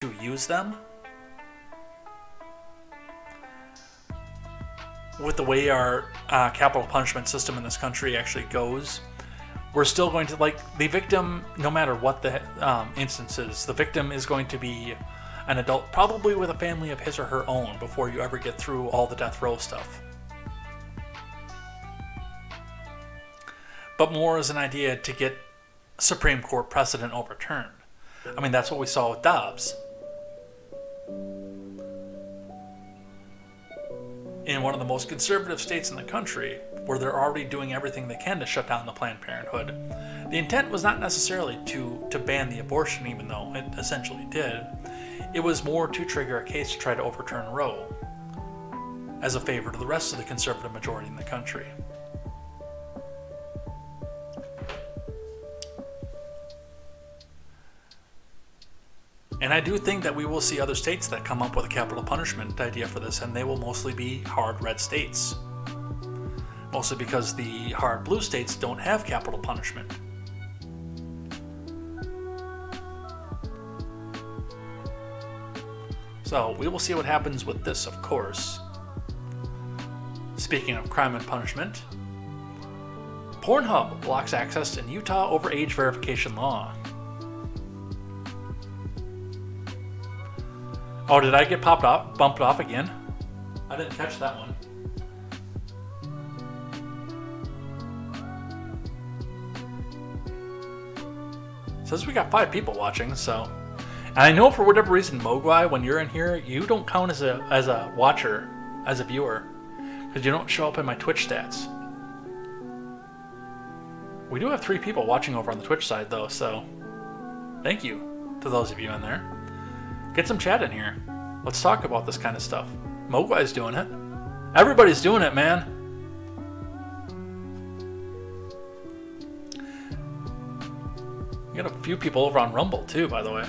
to use them. With the way our capital punishment system in this country actually goes, we're still going to, like, the victim, no matter what the instance is, the victim is going to be an adult, probably with a family of his or her own, before you ever get through all the death row stuff. But more as an idea to get Supreme Court precedent overturned. I mean, that's what we saw with Dobbs. In one of the most conservative states in the country, where they're already doing everything they can to shut down the Planned Parenthood, the intent was not necessarily to ban the abortion, even though it essentially did. It was more to trigger a case to try to overturn Roe as a favor to the rest of the conservative majority in the country. And I do think that we will see other states that come up with a capital punishment idea for this, and they will mostly be hard red states. Mostly because the hard blue states don't have capital punishment. So we will see what happens with this, of course. Speaking of crime and punishment, Pornhub blocks access in Utah over age verification law. Oh, did I get bumped off again? I didn't catch that one. Says we got 5 people watching, so. And I know for whatever reason, Mogwai, when you're in here, you don't count as a watcher, as a viewer, because you don't show up in my Twitch stats. We do have 3 people watching over on the Twitch side, though, so thank you to those of you in there. Get some chat in here. Let's talk about this kind of stuff. Mogwai's doing it. Everybody's doing it, man. We got a few people over on Rumble, too, by the way.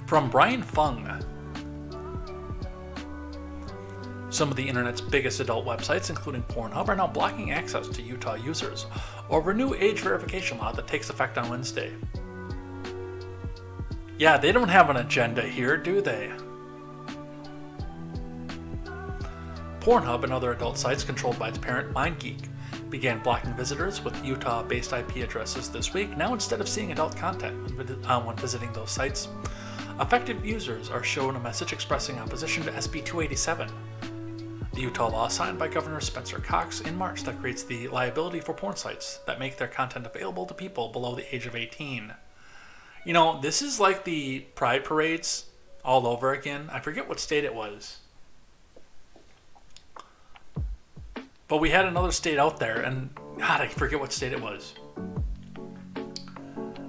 From Brian Fung. Some of the internet's biggest adult websites, including Pornhub, are now blocking access to Utah users over a new age verification law that takes effect on Wednesday. Yeah, they don't have an agenda here, do they? Pornhub and other adult sites controlled by its parent, MindGeek, began blocking visitors with Utah-based IP addresses this week. Now, instead of seeing adult content when visiting those sites, affected users are shown a message expressing opposition to SB 287, the Utah law signed by Governor Spencer Cox in March that creates the liability for porn sites that make their content available to people below the age of 18. You know, this is like the pride parades all over again. I forget what state it was. But we had another state out there, and God, I forget what state it was.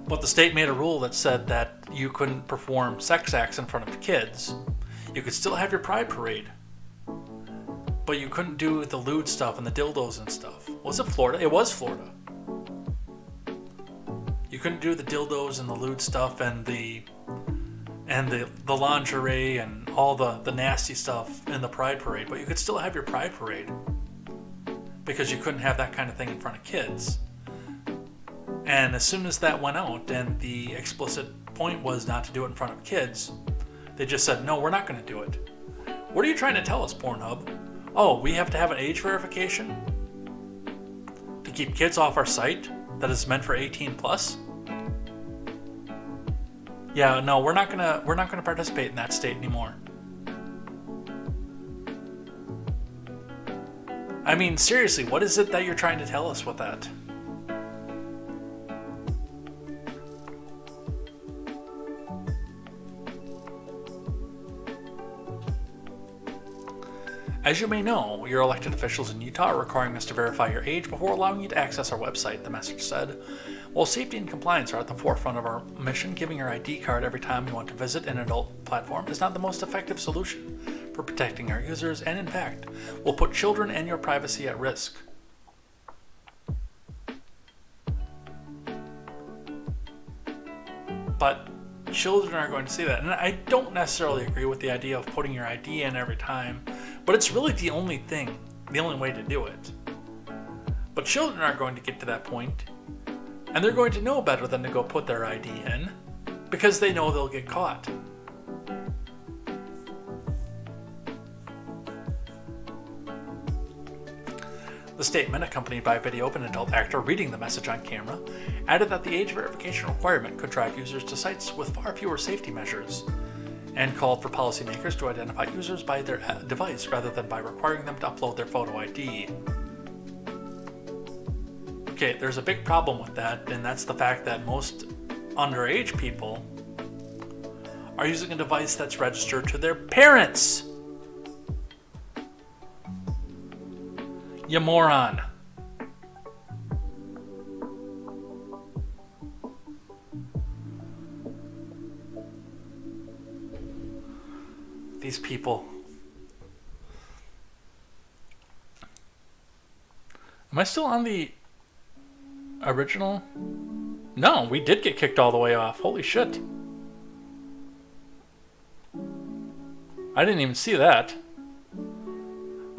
But the state made a rule that said that you couldn't perform sex acts in front of kids. You could still have your pride parade, but you couldn't do the lewd stuff and the dildos and stuff. Was it Florida? It was Florida. You couldn't do the dildos and the lewd stuff and the lingerie and all the nasty stuff in the pride parade, but you could still have your pride parade because you couldn't have that kind of thing in front of kids. And as soon as that went out and the explicit point was not to do it in front of kids, they just said, no, we're not going to do it. What are you trying to tell us, Pornhub? Oh, we have to have an age verification to keep kids off our site that is meant for 18 plus? Yeah, no, we're not gonna participate in that state anymore. I mean, seriously, what is it that you're trying to tell us with that? As you may know, your elected officials in Utah are requiring us to verify your age before allowing you to access our website, the message said. While safety and compliance are at the forefront of our mission, giving your ID card every time you want to visit an adult platform is not the most effective solution for protecting our users, and in fact, will put children and your privacy at risk. But children are going to see that, and I don't necessarily agree with the idea of putting your ID in every time, but it's really the only way to do it. But children are going to get to that point, And they're going to know better than to go put their ID in because they know they'll get caught. The statement, accompanied by a video of an adult actor reading the message on camera, added that the age verification requirement could drive users to sites with far fewer safety measures, and called for policymakers to identify users by their device rather than by requiring them to upload their photo ID. Okay, there's a big problem with that, and that's the fact that most underage people are using a device that's registered to their parents. You moron. These people. Am I still on the original? No, we did get kicked all the way off. Holy shit. I didn't even see that.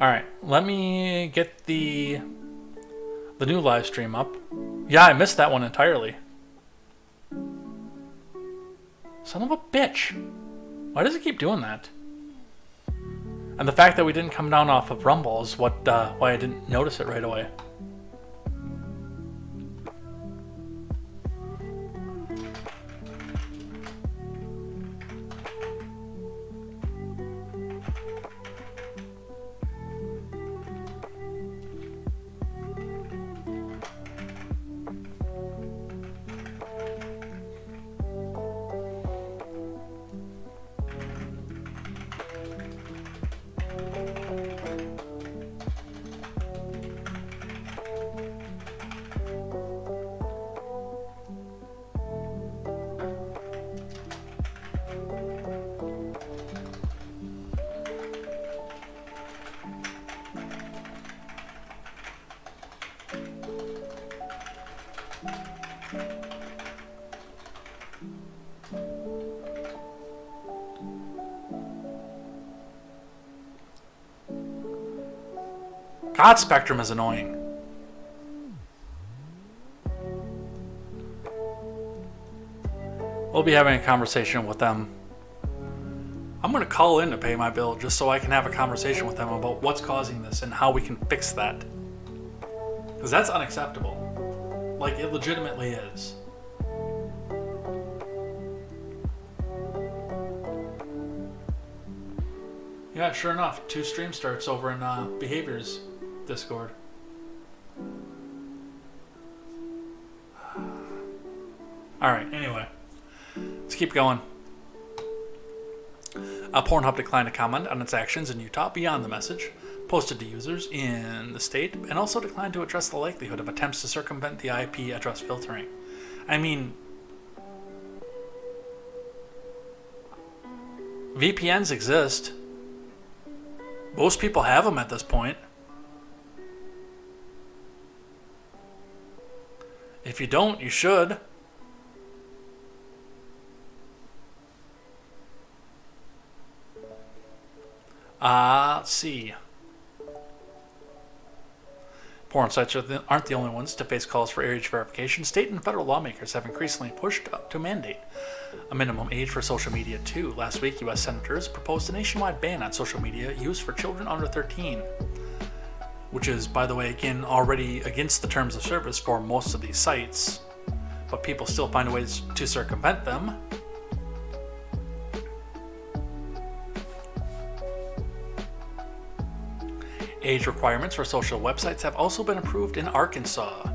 Alright, let me get the new live stream up. Yeah, I missed that one entirely. Son of a bitch. Why does it keep doing that? And the fact that we didn't come down off of Rumble is why I didn't notice it right away. God, Spectrum is annoying. We'll be having a conversation with them. I'm going to call in to pay my bill just so I can have a conversation with them about what's causing this and how we can fix that. Because that's unacceptable. Like, it legitimately is. Yeah, sure enough, 2 stream starts over in Behaviors Discord. Alright, anyway. Let's keep going. Pornhub declined to comment on its actions in Utah beyond the message posted to users in the state, and also declined to address the likelihood of attempts to circumvent the IP address filtering. I mean, VPNs exist. Most people have them at this point. If you don't, you should. Let's see. Porn sites aren't the only ones to face calls for age verification. State and federal lawmakers have increasingly pushed up to mandate a minimum age for social media too. Last week, U.S. senators proposed a nationwide ban on social media used for children under 13, which is, by the way, again, already against the terms of service for most of these sites, but people still find ways to circumvent them. Age requirements for social websites have also been approved in Arkansas.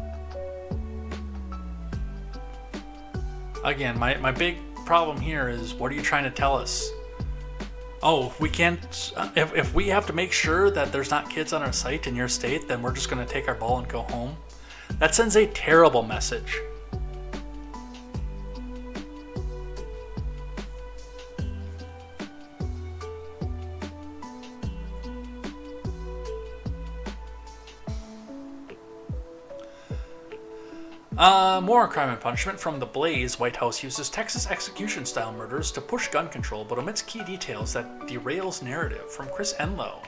Again, my big problem here is, what are you trying to tell us? Oh, we can't, if we have to make sure that there's not kids on our site in your state, then we're just going to take our ball and go home. That sends a terrible message. More on crime and punishment from The Blaze. White House uses Texas execution-style murders to push gun control, but omits key details that derails narrative. From Chris Enlow.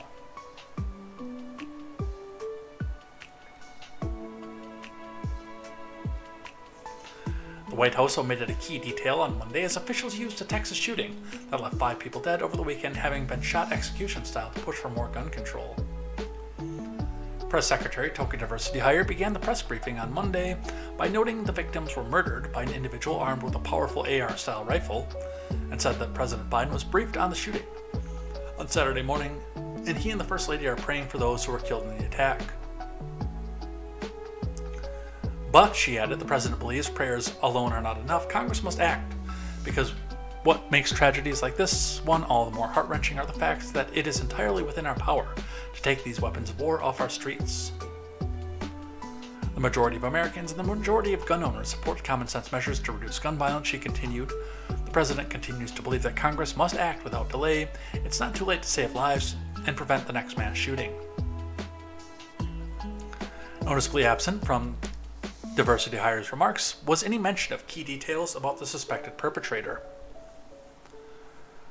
The White House omitted a key detail on Monday as officials used a Texas shooting that left 5 people dead over the weekend, having been shot execution style to push for more gun control. Press Secretary KTZed Hire began the press briefing on Monday by noting the victims were murdered by an individual armed with a powerful AR-style rifle, and said that President Biden was briefed on the shooting on Saturday morning, and he and the First Lady are praying for those who were killed in the attack. But, she added, the President believes prayers alone are not enough. Congress must act, because what makes tragedies like this one all the more heart-wrenching are the facts that it is entirely within our power to take these weapons of war off our streets. The majority of Americans and the majority of gun owners support common-sense measures to reduce gun violence, she continued. The President continues to believe that Congress must act without delay. It's not too late to save lives and prevent the next mass shooting. Noticeably absent from KTZed Hire's remarks was any mention of key details about the suspected perpetrator.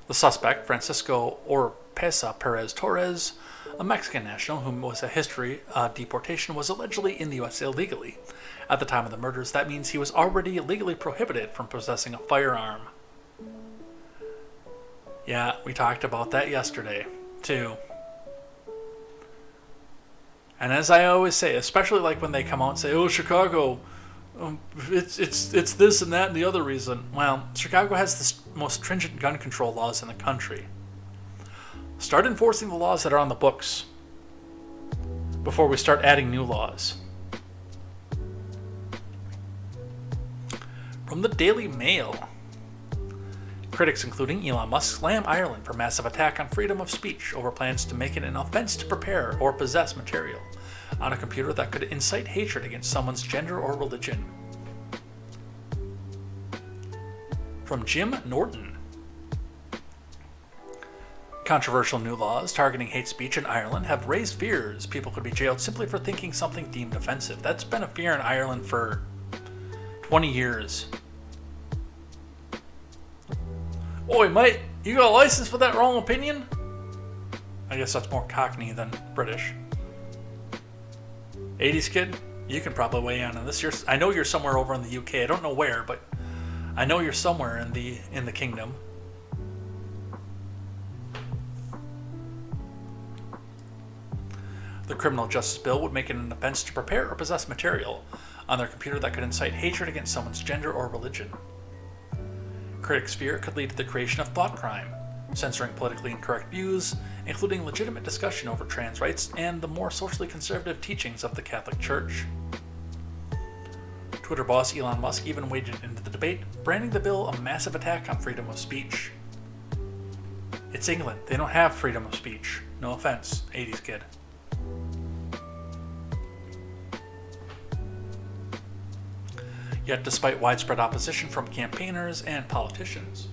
The suspect, Francisco Oropesa Perez Torres, a Mexican national whom was a history deportation, was allegedly in the U.S. illegally. At the time of the murders, that means he was already legally prohibited from possessing a firearm. Yeah, we talked about that yesterday, too. And as I always say, especially like when they come out and say, oh, Chicago, it's this and that and the other reason. Well, Chicago has the most stringent gun control laws in the country. Start enforcing the laws that are on the books before we start adding new laws. From the Daily Mail. Critics, including Elon Musk, slam Ireland for massive attack on freedom of speech over plans to make it an offense to prepare or possess material on a computer that could incite hatred against someone's gender or religion. From Jim Norton. Controversial new laws targeting hate speech in Ireland have raised fears people could be jailed simply for thinking something deemed offensive. That's been a fear in Ireland for 20 years. Oi, mate, you got a license for that wrong opinion? I guess that's more Cockney than British. 80s kid, you can probably weigh in on this. I know you're somewhere over in the UK. I don't know where, but I know you're somewhere in the kingdom. The criminal justice bill would make it an offense to prepare or possess material on their computer that could incite hatred against someone's gender or religion. Critics fear it could lead to the creation of thought crime, censoring politically incorrect views, including legitimate discussion over trans rights and the more socially conservative teachings of the Catholic Church. Twitter boss Elon Musk even waded into the debate, branding the bill a massive attack on freedom of speech. It's England. They don't have freedom of speech. No offense, 80s kid. Yet, despite widespread opposition from campaigners and politicians,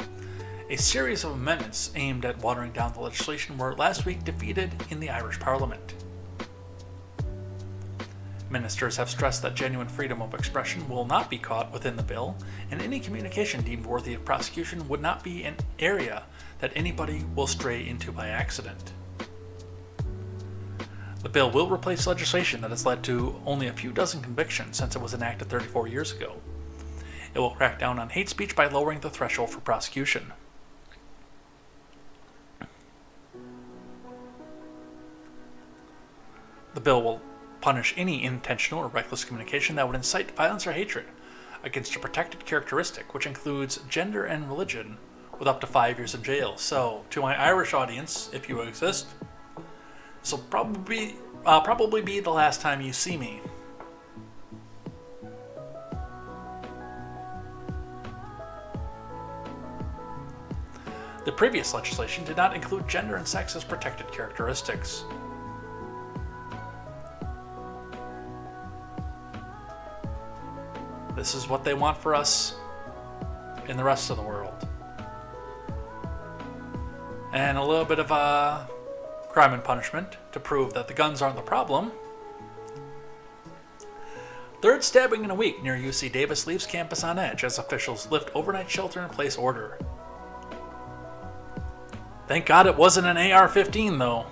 a series of amendments aimed at watering down the legislation were last week defeated in the Irish Parliament. Ministers have stressed that genuine freedom of expression will not be caught within the bill, and any communication deemed worthy of prosecution would not be an area that anybody will stray into by accident. The bill will replace legislation that has led to only a few dozen convictions since it was enacted 34 years ago. It will crack down on hate speech by lowering the threshold for prosecution. The bill will punish any intentional or reckless communication that would incite violence or hatred against a protected characteristic, which includes gender and religion, with up to 5 years in jail. So, to my Irish audience, if you exist, this will probably be the last time you see me. The previous legislation did not include gender and sex as protected characteristics. This is what they want for us in the rest of the world. And a little bit of crime and punishment to prove that the guns aren't the problem. Third stabbing in a week near UC Davis leaves campus on edge as officials lift overnight shelter-in-place order. Thank God it wasn't an AR-15 though.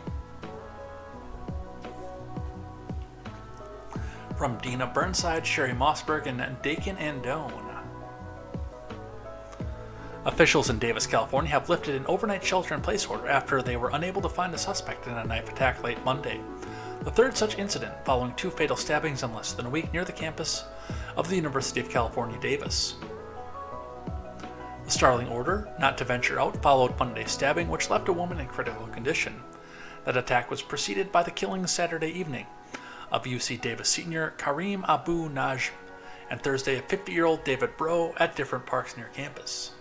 From Dina Burnside, Sherry Mossberg, and Dakin Andone. Officials in Davis, California have lifted an overnight shelter-in-place order after they were unable to find a suspect in a knife attack late Monday. The third such incident following 2 fatal stabbings in less than a week near the campus of the University of California, Davis. The startling order not to venture out followed Monday's stabbing, which left a woman in critical condition. That attack was preceded by the killing Saturday evening of UC Davis senior Kareem Abu Najm and Thursday of 50-year-old David Bro at different parks near campus.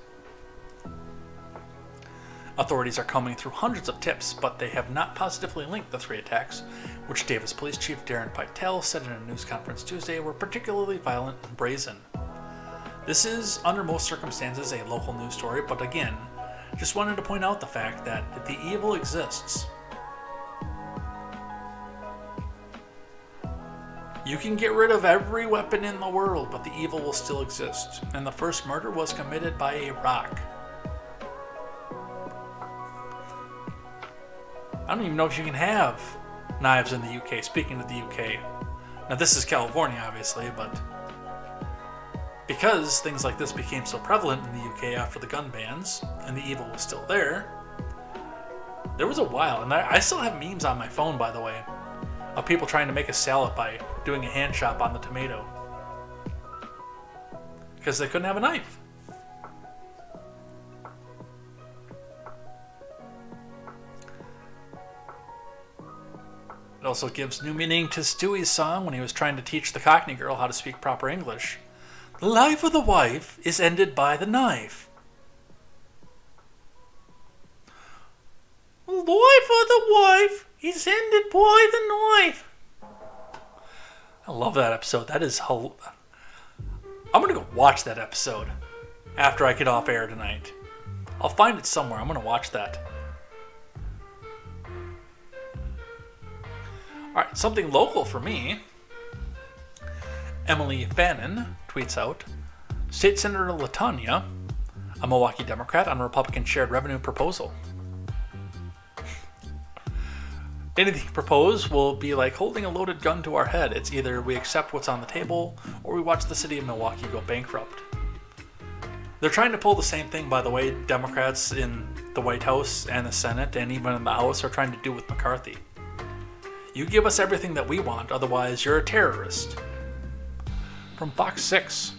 Authorities are combing through hundreds of tips, but they have not positively linked the 3 attacks, which Davis Police Chief Darren Pytel said in a news conference Tuesday were particularly violent and brazen. This is, under most circumstances, a local news story, but again, just wanted to point out the fact that the evil exists. You can get rid of every weapon in the world, but the evil will still exist, and the first murder was committed by a rock. I don't even know if you can have knives in the UK, speaking of the UK. Now this is California, obviously, but because things like this became so prevalent in the UK after the gun bans, and the evil was still there was a while, and I still have memes on my phone, by the way, of people trying to make a salad by doing a hand chop on the tomato. Because they couldn't have a knife. It also gives new meaning to Stewie's song when he was trying to teach the Cockney girl how to speak proper English. The life of the wife is ended by the knife. The life of the wife is ended by the knife. I love that episode. That is I'm going to go watch that episode after I get off air tonight. I'll find it somewhere. I'm going to watch that. Alright, something local for me. Emily Fannin tweets out, State Senator LaTanya, a Milwaukee Democrat, on a Republican shared revenue proposal. Anything proposed will be like holding a loaded gun to our head. It's either we accept what's on the table, or we watch the city of Milwaukee go bankrupt. They're trying to pull the same thing, by the way, Democrats in the White House and the Senate, and even in the House, are trying to do with McCarthy. You give us everything that we want, otherwise you're a terrorist. From Fox 6.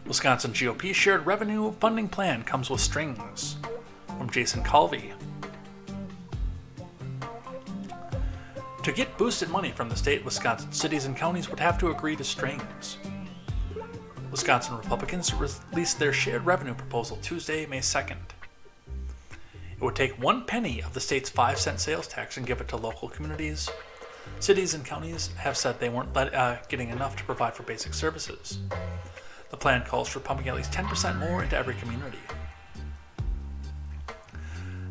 Wisconsin GOP shared revenue funding plan comes with strings. From Jason Calvi. To get boosted money from the state, Wisconsin cities and counties would have to agree to strings. Wisconsin Republicans released their shared revenue proposal Tuesday, May 2nd. It would take 1 penny of the state's 5-cent sales tax and give it to local communities. Cities and counties have said they weren't getting enough to provide for basic services. The plan calls for pumping at least 10% more into every community.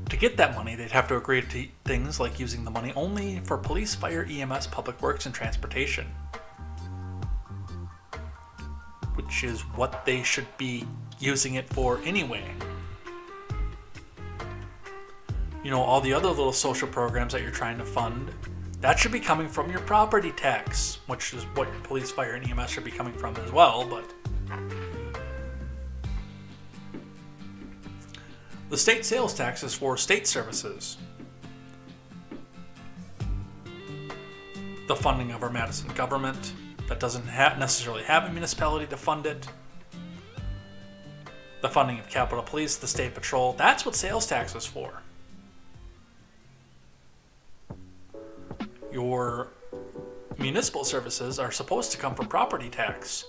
To get that money, they'd have to agree to things like using the money only for police, fire, EMS, public works, and transportation. Which is what they should be using it for anyway. You know, all the other little social programs that you're trying to fund, that should be coming from your property tax, which is what police, fire, and EMS should be coming from as well, but the state sales tax is for state services. The funding of our Madison government that doesn't necessarily have a municipality to fund it. The funding of Capitol Police, the State Patrol, that's what sales tax is for. Your municipal services are supposed to come from property tax.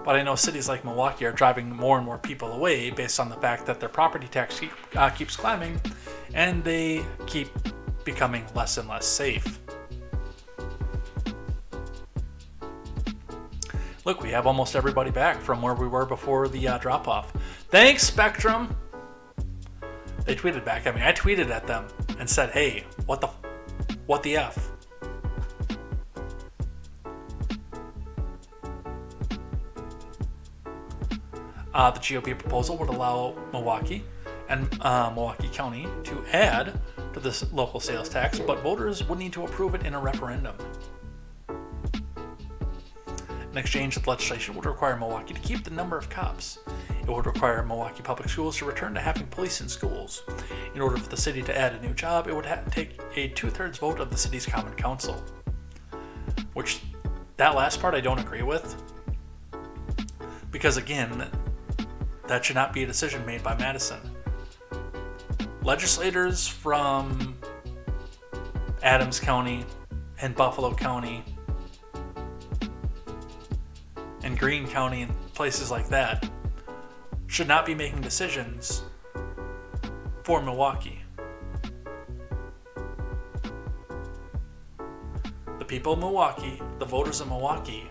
But I know cities like Milwaukee are driving more and more people away based on the fact that their property tax keeps climbing and they keep becoming less and less safe. Look, we have almost everybody back from where we were before the drop-off. Thanks, Spectrum! They tweeted back at me. I tweeted at them and said, hey, what the F? The GOP proposal would allow Milwaukee and Milwaukee County to add to this local sales tax, but voters would need to approve it in a referendum. In exchange, the legislation would require Milwaukee to keep the number of cops. It would require Milwaukee Public Schools to return to having police in schools. In order for the city to add a new job, it would take a 2/3 vote of the city's common council. Which, that last part I don't agree with. Because again, that should not be a decision made by Madison. Legislators from Adams County and Buffalo County and Greene County and places like that should not be making decisions for Milwaukee. The people of Milwaukee, the voters of Milwaukee,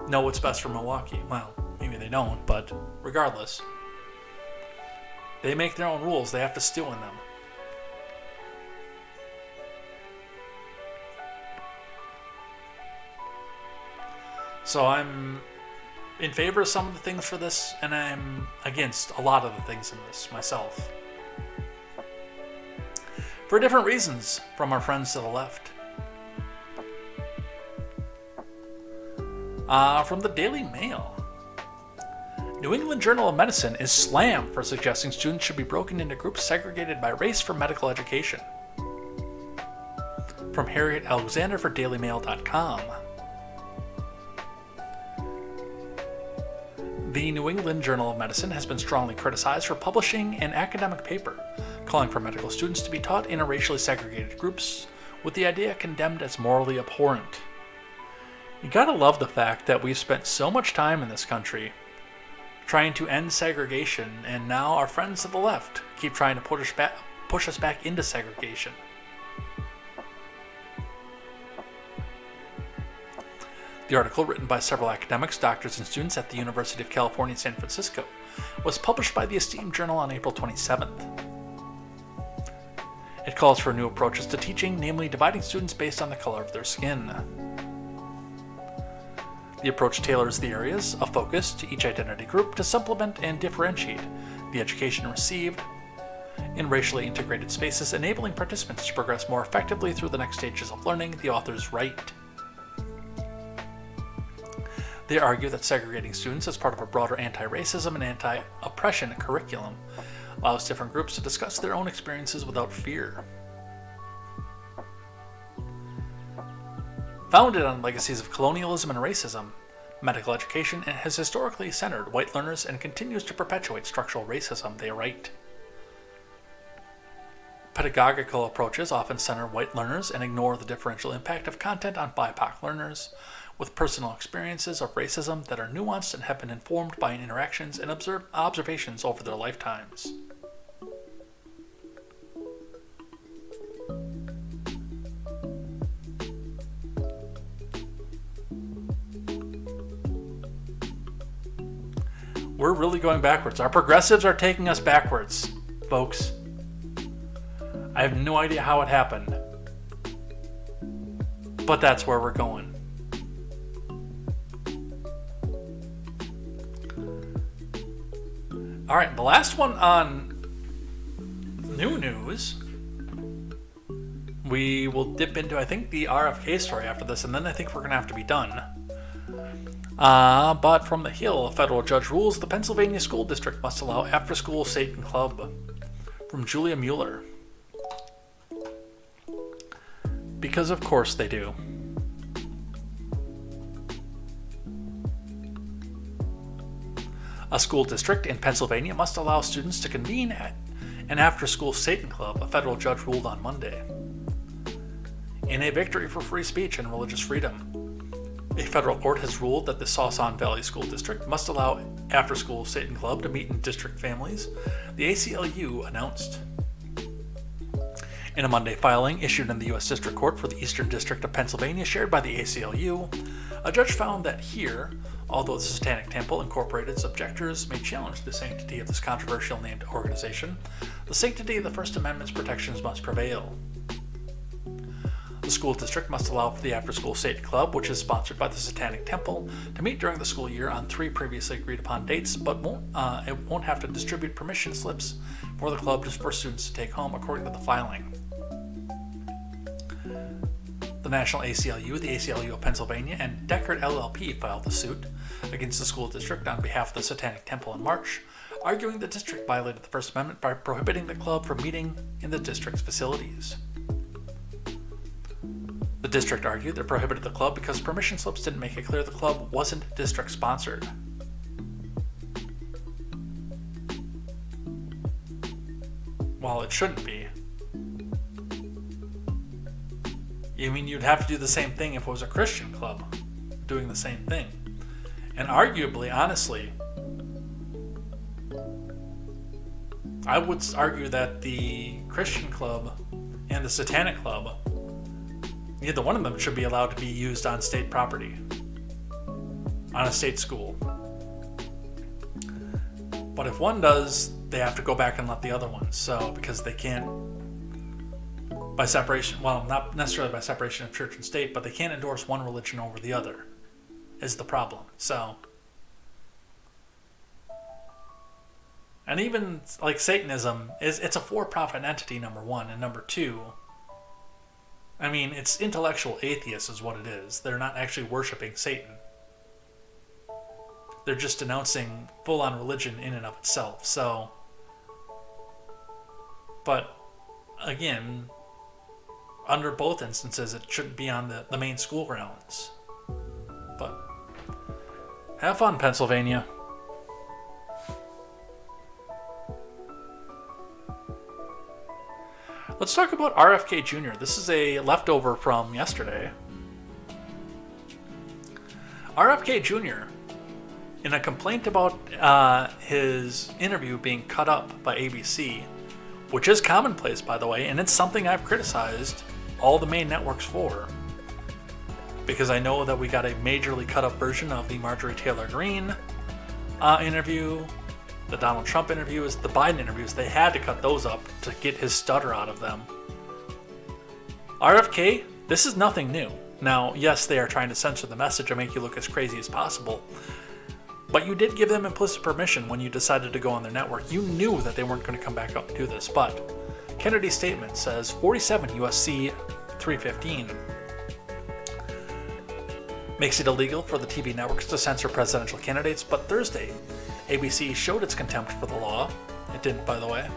know what's best for Milwaukee. Well, maybe they don't, but regardless, they make their own rules. They have to stew in them. So I'm in favor of some of the things for this, and I'm against a lot of the things in this myself. For different reasons from our friends to the left. From the Daily Mail. New England Journal of Medicine is slammed for suggesting students should be broken into groups segregated by race for medical education. From Harriet Alexander for DailyMail.com. The New England Journal of Medicine has been strongly criticized for publishing an academic paper calling for medical students to be taught in racially segregated groups, with the idea condemned as morally abhorrent. You gotta love the fact that we've spent so much time in this country trying to end segregation, and now our friends to the left keep trying to push us back into segregation. The article, written by several academics, doctors, and students at the University of California, San Francisco, was published by the esteemed journal on April 27th. It calls for new approaches to teaching, namely dividing students based on the color of their skin. The approach tailors the areas of focus to each identity group to supplement and differentiate the education received in racially integrated spaces, enabling participants to progress more effectively through the next stages of learning, the authors write. They argue that segregating students as part of a broader anti-racism and anti-oppression curriculum allows different groups to discuss their own experiences without fear. Founded on legacies of colonialism and racism, medical education has historically centered white learners and continues to perpetuate structural racism, they write. Pedagogical approaches often center white learners and ignore the differential impact of content on BIPOC learners, with personal experiences of racism that are nuanced and have been informed by interactions and observations over their lifetimes. We're really going backwards. Our progressives are taking us backwards, folks. I have no idea how it happened, but that's where we're going. All right, the last one on new news, we will dip into, I think, the RFK story after this, and then I think we're going to have to be done. But from the Hill, a federal judge rules the Pennsylvania school district must allow after-school Satan Club. From Julia Mueller. Because of course they do. A school district in Pennsylvania must allow students to convene at an after-school Satan Club, a federal judge ruled on Monday. In a victory for free speech and religious freedom, a federal court has ruled that the Sauson Valley School District must allow after-school Satan Club to meet in district families, the ACLU announced. In a Monday filing issued in the U.S. District Court for the Eastern District of Pennsylvania shared by the ACLU, a judge found that here, although the Satanic Temple Incorporated's objectors may challenge the sanctity of this controversial named organization, the sanctity of the First Amendment's protections must prevail. The school district must allow for the after-school Satan Club, which is sponsored by the Satanic Temple, to meet during the school year on 3 previously agreed-upon dates, but it won't have to distribute permission slips for the club just for students to take home, according to the filing. The National ACLU, the ACLU of Pennsylvania, and Deckard LLP filed the suit against the school district on behalf of the Satanic Temple in March, arguing the district violated the First Amendment by prohibiting the club from meeting in the district's facilities. The district argued they prohibited the club because permission slips didn't make it clear the club wasn't district-sponsored. Well, it shouldn't be. You mean you'd have to do the same thing if it was a Christian club doing the same thing. And arguably, honestly, I would argue that the Christian club and the Satanic club, neither one of them should be allowed to be used on state property, on a state school. But if one does, they have to go back and let the other one. So, because they can't, by separation, well, not necessarily by separation of church and state, but they can't endorse one religion over the other, is the problem. So, and even like Satanism, it's a for-profit entity, number one, and number two, I mean, it's intellectual atheists is what it is. They're not actually worshiping Satan. They're just denouncing full-on religion in and of itself. So, but again, under both instances, it shouldn't be on the main school grounds. But have fun, Pennsylvania. Let's talk about RFK Jr. This is a leftover from yesterday. RFK Jr., in a complaint about his interview being cut up by ABC, which is commonplace, by the way, and it's something I've criticized all the main networks for, because I know that we got a majorly cut up version of the Marjorie Taylor Greene interview, the Donald Trump interviews, the Biden interviews. They had to cut those up to get his stutter out of them. RFK, this is nothing new. Now, yes, they are trying to censor the message and make you look as crazy as possible, but you did give them implicit permission when you decided to go on their network. You knew that they weren't going to come back up and do this, but Kennedy's statement says 47 USC 315 makes it illegal for the TV networks to censor presidential candidates, but Thursday, ABC showed its contempt for the law. It didn't, by the way.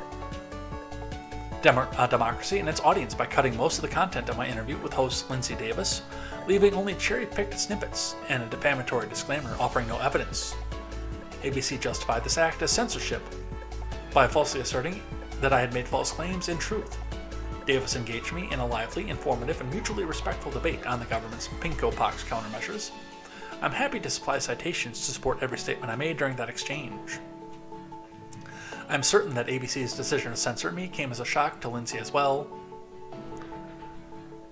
Democracy and its audience by cutting most of the content of my interview with host Lindsay Davis, leaving only cherry-picked snippets and a defamatory disclaimer offering no evidence. ABC justified this act as censorship by falsely asserting that I had made false claims in truth. Davis engaged me in a lively, informative, and mutually respectful debate on the government's pinko pox countermeasures. I'm happy to supply citations to support every statement I made during that exchange. I'm certain that ABC's decision to censor me came as a shock to Lindsay as well.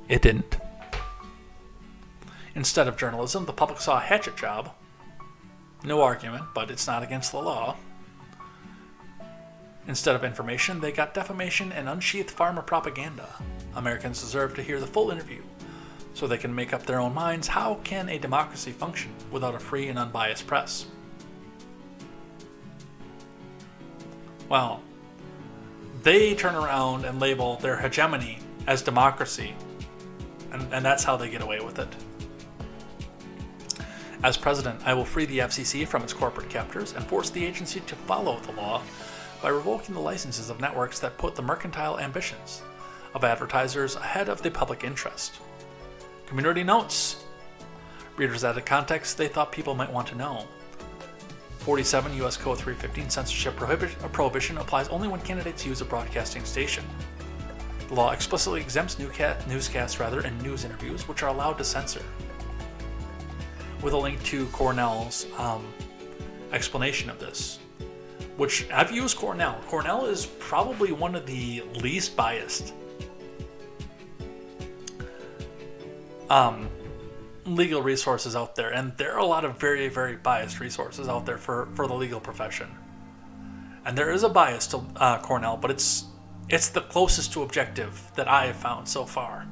It didn't. Instead of journalism, the public saw a hatchet job. No argument, but it's not against the law. Instead of information, they got defamation and unsheathed pharma propaganda. Americans deserve to hear the full interview, so they can make up their own minds. How can a democracy function without a free and unbiased press? Well, they turn around and label their hegemony as democracy, and that's how they get away with it. As president, I will free the FCC from its corporate captors and force the agency to follow the law by revoking the licenses of networks that put the mercantile ambitions of advertisers ahead of the public interest. Community notes. Readers added context they thought people might want to know. 47 U.S. Code 315 censorship prohibition applies only when candidates use a broadcasting station. The law explicitly exempts newscasts and news interviews, which are allowed to censor. With a link to Cornell's explanation of this, which I've used Cornell. Cornell is probably one of the least biased legal resources out there, and there are a lot of very, very biased resources out there for the legal profession. And there is a bias to Cornell, but it's the closest to objective that I have found so far.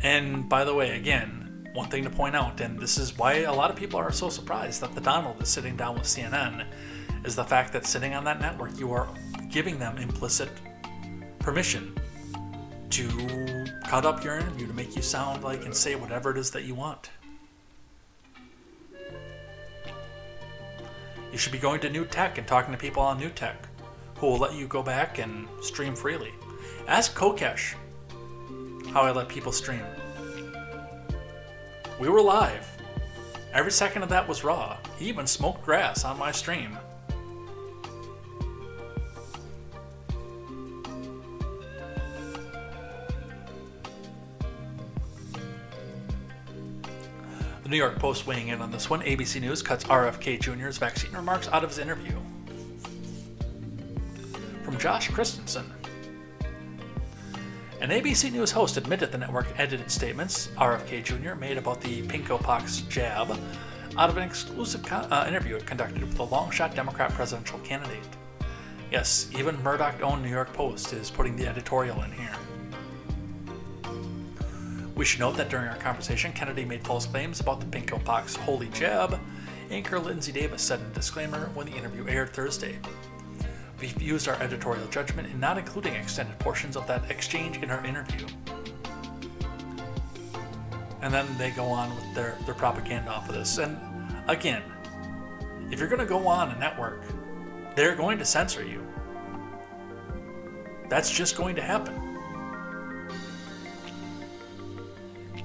And by the way, again, one thing to point out, and this is why a lot of people are so surprised that the Donald is sitting down with CNN, is the fact that sitting on that network, you are giving them implicit permission to cut up your interview to make you sound like and say whatever it is that you want. You should be going to New Tech and talking to people on New Tech who will let you go back and stream freely. Ask Kokesh how I let people stream. We were live. Every second of that was raw. He even smoked grass on my stream. The New York Post weighing in on this one. ABC News cuts RFK Jr.'s vaccine remarks out of his interview. From Josh Christensen. An ABC News host admitted the network edited statements RFK Jr. made about the pinkopox jab out of an exclusive interview it conducted with a long-shot Democrat presidential candidate. Yes, even Murdoch-owned New York Post is putting the editorial in here. We should note that during our conversation, Kennedy made false claims about the pinkopox holy jab. Anchor Lindsay Davis said in a disclaimer when the interview aired Thursday. We've used our editorial judgment in not including extended portions of that exchange in our interview. And then they go on with their propaganda off of this. And again, if you're going to go on a network, they're going to censor you. That's just going to happen.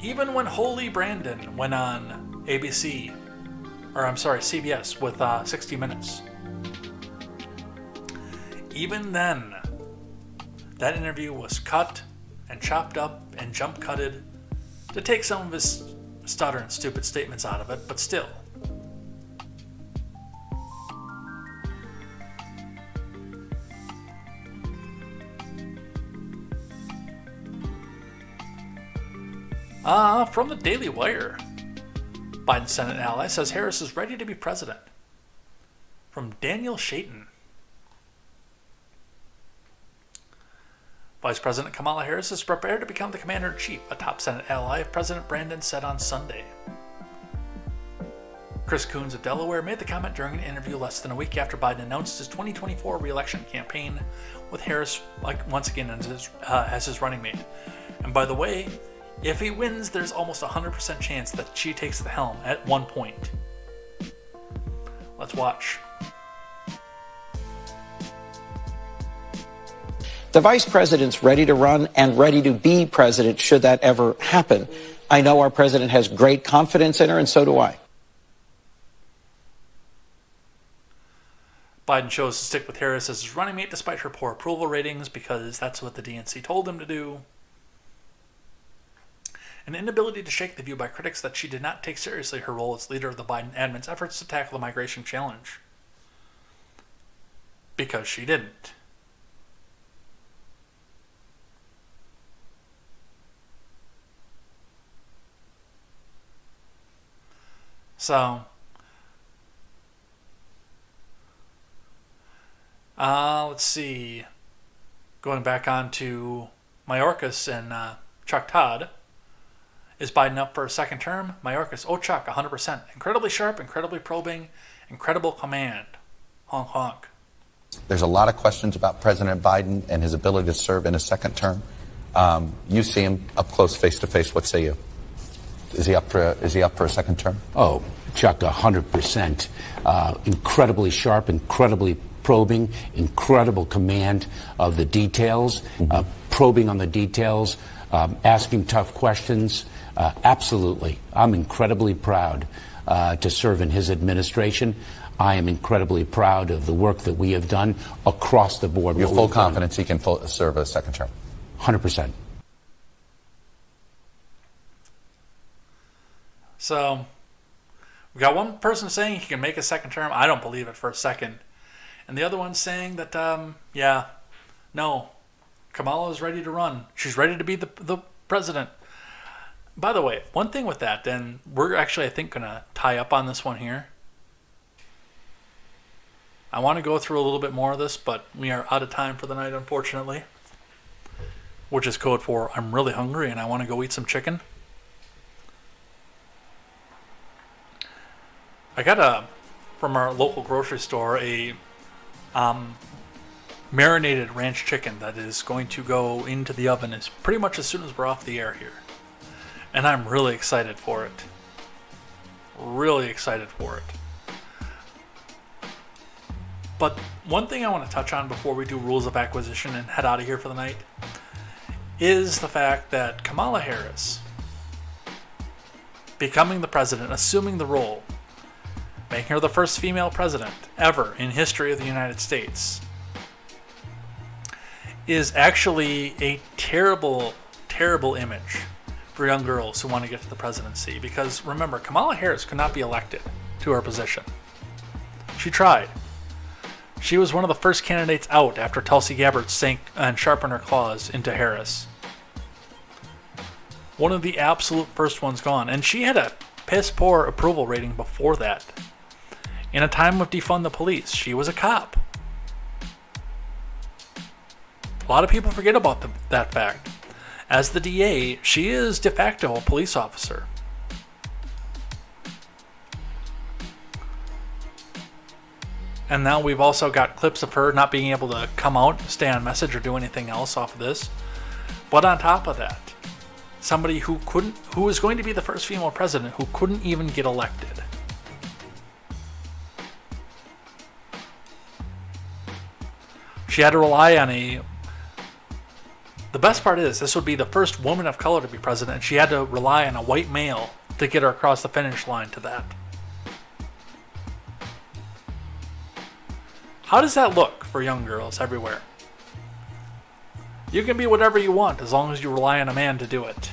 Even when Holy Brandon went on CBS with 60 Minutes. Even then, that interview was cut and chopped up and jump cutted to take some of his stutter and stupid statements out of it, but still. From the Daily Wire. Biden's Senate ally says Harris is ready to be president. From Daniel Shayton. Vice President Kamala Harris is prepared to become the commander-in-chief, a top Senate ally of President Brandon said on Sunday. Chris Coons of Delaware made the comment during an interview less than a week after Biden announced his 2024 re-election campaign, with Harris once again as his running mate. And by the way, if he wins, there's almost a 100% chance that she takes the helm at one point. Let's watch. The vice president's ready to run and ready to be president should that ever happen. I know our president has great confidence in her, and so do I. Biden chose to stick with Harris as his running mate despite her poor approval ratings because that's what the DNC told him to do. An inability to shake the view by critics that she did not take seriously her role as leader of the Biden admin's efforts to tackle the migration challenge. Because she didn't. So, let's see. Going back on to Mayorkas and Chuck Todd. Is Biden up for a second term? Mayorkas, oh Chuck, 100%. Incredibly sharp, incredibly probing, incredible command. Honk honk. There's a lot of questions about President Biden and his ability to serve in a second term. You see him up close, face to face. What say you? Is he up for a second term? Oh, Chuck, 100%. Incredibly sharp, incredibly probing, incredible command of the details, probing on the details, asking tough questions. Absolutely. I'm incredibly proud to serve in his administration. I am incredibly proud of the work that we have done across the board. You have full confidence he can serve a second term? 100%. So, we got one person saying he can make a second term. I don't believe it for a second. And the other one saying that, no, Kamala is ready to run. She's ready to be the president. By the way, one thing with that, and we're actually, I think, going to tie up on this one here. I want to go through a little bit more of this, but we are out of time for the night, unfortunately. Which is code for I'm really hungry and I want to go eat some chicken. I got from our local grocery store a marinated ranch chicken that is going to go into the oven as pretty much as soon as we're off the air here. And I'm really excited for it. Really excited for it. But one thing I want to touch on before we do rules of acquisition and head out of here for the night is the fact that Kamala Harris becoming the president, assuming the role, making her the first female president ever in history of the United States, is actually a terrible, terrible image for young girls who want to get to the presidency. Because remember, Kamala Harris could not be elected to her position. She tried. She was one of the first candidates out after Tulsi Gabbard sank and sharpened her claws into Harris. One of the absolute first ones gone. And she had a piss poor approval rating before that. In a time of defund the police, she was a cop. A lot of people forget about that fact. As the DA, she is de facto a police officer. And now we've also got clips of her not being able to come out, stay on message, or do anything else off of this. But on top of that, somebody who was going to be the first female president who couldn't even get elected. She had to rely on the best part is, this would be the first woman of color to be president, and she had to rely on a white male to get her across the finish line to that. How does that look for young girls everywhere? You can be whatever you want as long as you rely on a man to do it.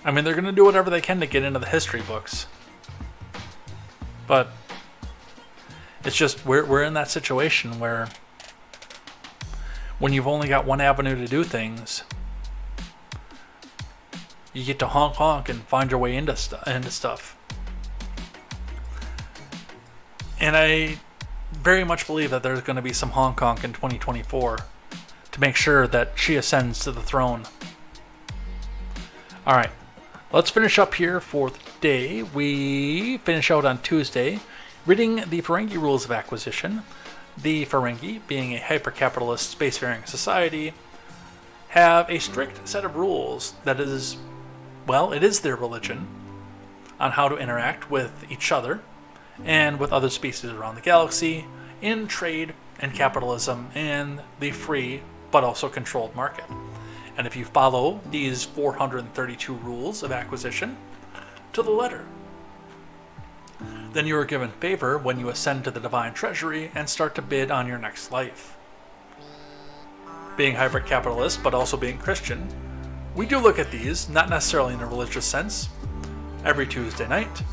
I mean, they're going to do whatever they can to get into the history books. But it's just, we're in that situation where when you've only got one avenue to do things, you get to honk and find your way into stuff. And I very much believe that there's going to be some honk in 2024 to make sure that she ascends to the throne. All right. Let's finish up here for the day. We finish out on Tuesday reading the Ferengi Rules of Acquisition. The Ferengi, being a hyper-capitalist spacefaring society, have a strict set of rules that is, well, it is their religion on how to interact with each other and with other species around the galaxy in trade and capitalism and the free but also controlled market. And if you follow these 432 rules of acquisition to the letter, then you are given favor when you ascend to the divine treasury and start to bid on your next life. Being hyper-capitalist, but also being Christian, we do look at these, not necessarily in a religious sense, every Tuesday night.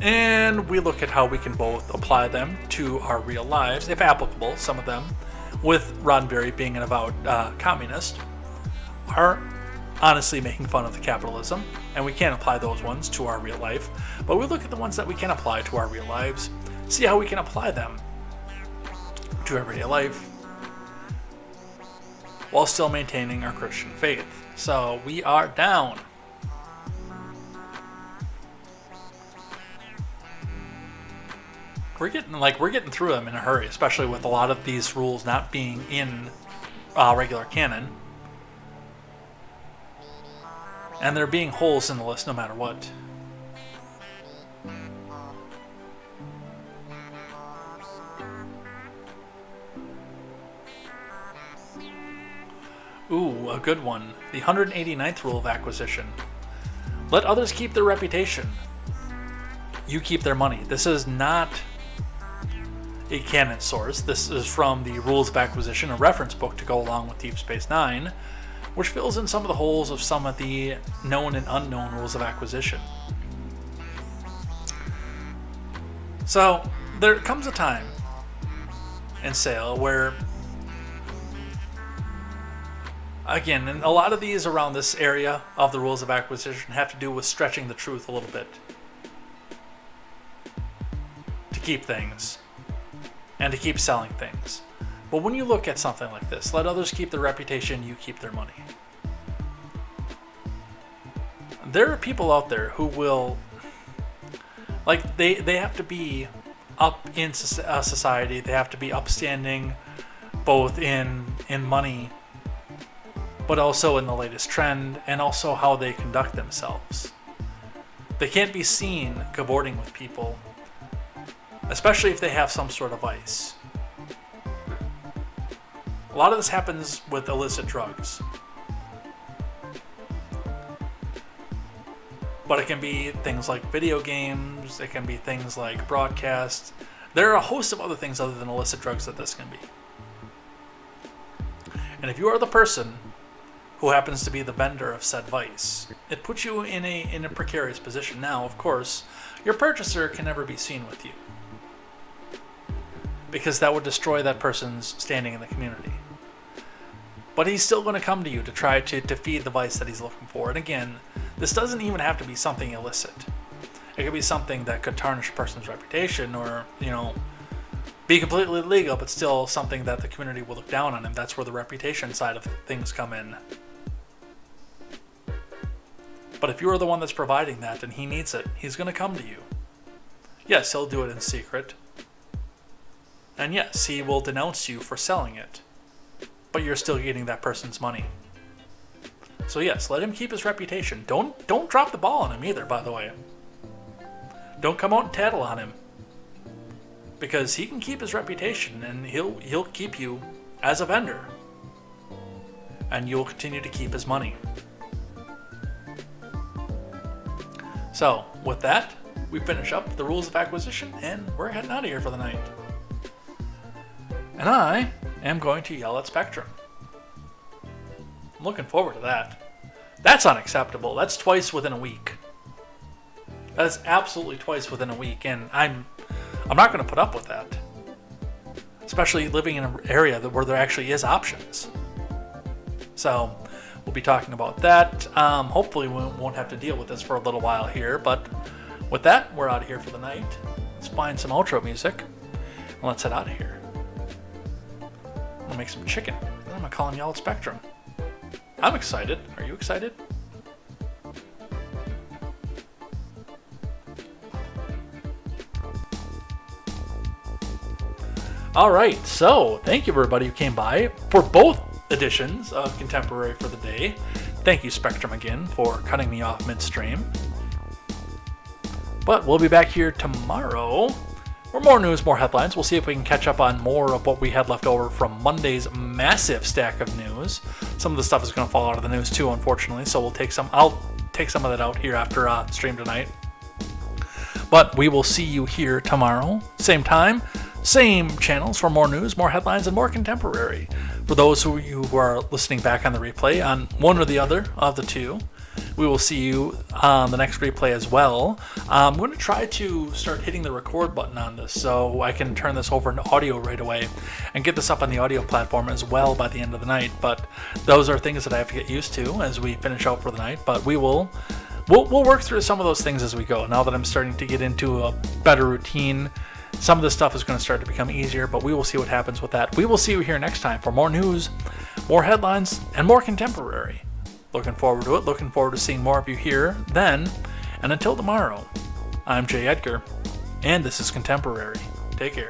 And we look at how we can both apply them to our real lives, if applicable, some of them, with Roddenberry being an avowed communist, are honestly making fun of the capitalism, and we can't apply those ones to our real life. But we look at the ones that we can apply to our real lives, see how we can apply them to everyday life, while still maintaining our Christian faith. So we are down. We're getting through them in a hurry, especially with a lot of these rules not being in regular canon. And there being holes in the list no matter what. Ooh, a good one. The 189th rule of acquisition. Let others keep their reputation. You keep their money. This is not a canon source. This is from the Rules of Acquisition, a reference book to go along with Deep Space Nine, which fills in some of the holes of some of the known and unknown rules of acquisition. So, there comes a time in Sail where, again, and a lot of these around this area of the rules of acquisition have to do with stretching the truth a little bit to keep things and to keep selling things. But when you look at something like this, let others keep their reputation, you keep their money. There are people out there who will, like, they have to be up in society, they have to be upstanding both in money, but also in the latest trend, and also how they conduct themselves. They can't be seen cavorting with people, especially if they have some sort of vice. A lot of this happens with illicit drugs. But it can be things like video games, it can be things like broadcasts. There are a host of other things other than illicit drugs that this can be. And if you are the person who happens to be the vendor of said vice, it puts you in a precarious position. Now, of course, your purchaser can never be seen with you, because that would destroy that person's standing in the community. But he's still going to come to you to try to feed the vice that he's looking for. And again, this doesn't even have to be something illicit. It could be something that could tarnish a person's reputation, or, be completely legal, but still something that the community will look down on, and that's where the reputation side of things come in. But if you are the one that's providing that and he needs it, he's going to come to you. Yes, he'll do it in secret. And yes, he will denounce you for selling it. But you're still getting that person's money. So yes, let him keep his reputation. Don't drop the ball on him either, by the way. Don't come out and tattle on him. Because he can keep his reputation, and he'll keep you as a vendor. And you'll continue to keep his money. So, with that, we finish up the rules of acquisition, and we're heading out of here for the night. And I am going to yell at Spectrum. I'm looking forward to that. That's unacceptable. That's twice within a week. That is absolutely twice within a week, and I'm not going to put up with that. Especially living in an area where there actually is options. So, we'll be talking about that. Hopefully we won't have to deal with this for a little while here, but with that, we're out of here for the night. Let's find some outro music, and let's head out of here. I'm going to make some chicken, and then I'm going to call him Yell at Spectrum. I'm excited. Are you excited? Alright, so thank you everybody who came by for both editions of Contemporary for the day. Thank you, Spectrum, again for cutting me off midstream. But we'll be back here tomorrow for more news, more headlines. We'll see if we can catch up on more of what we had left over from Monday's massive stack of news. Some of the stuff is going to fall out of the news too, unfortunately, so I'll take some of that out here after stream tonight. But we will see you here tomorrow, same time, same channels for more news, more headlines, and more contemporary. For those of you who are listening back on the replay, on one or the other of the two, we will see you on the next replay as well. I'm going to try to start hitting the record button on this so I can turn this over into audio right away and get this up on the audio platform as well by the end of the night. But those are things that I have to get used to as we finish out for the night. But we'll work through some of those things as we go. Now that I'm starting to get into a better routine, some of this stuff is going to start to become easier, but we will see what happens with that. We will see you here next time for more news, more headlines, and more contemporary. Looking forward to it. Looking forward to seeing more of you here then. And until tomorrow, I'm Jay Edgar, and this is Contemporary. Take care.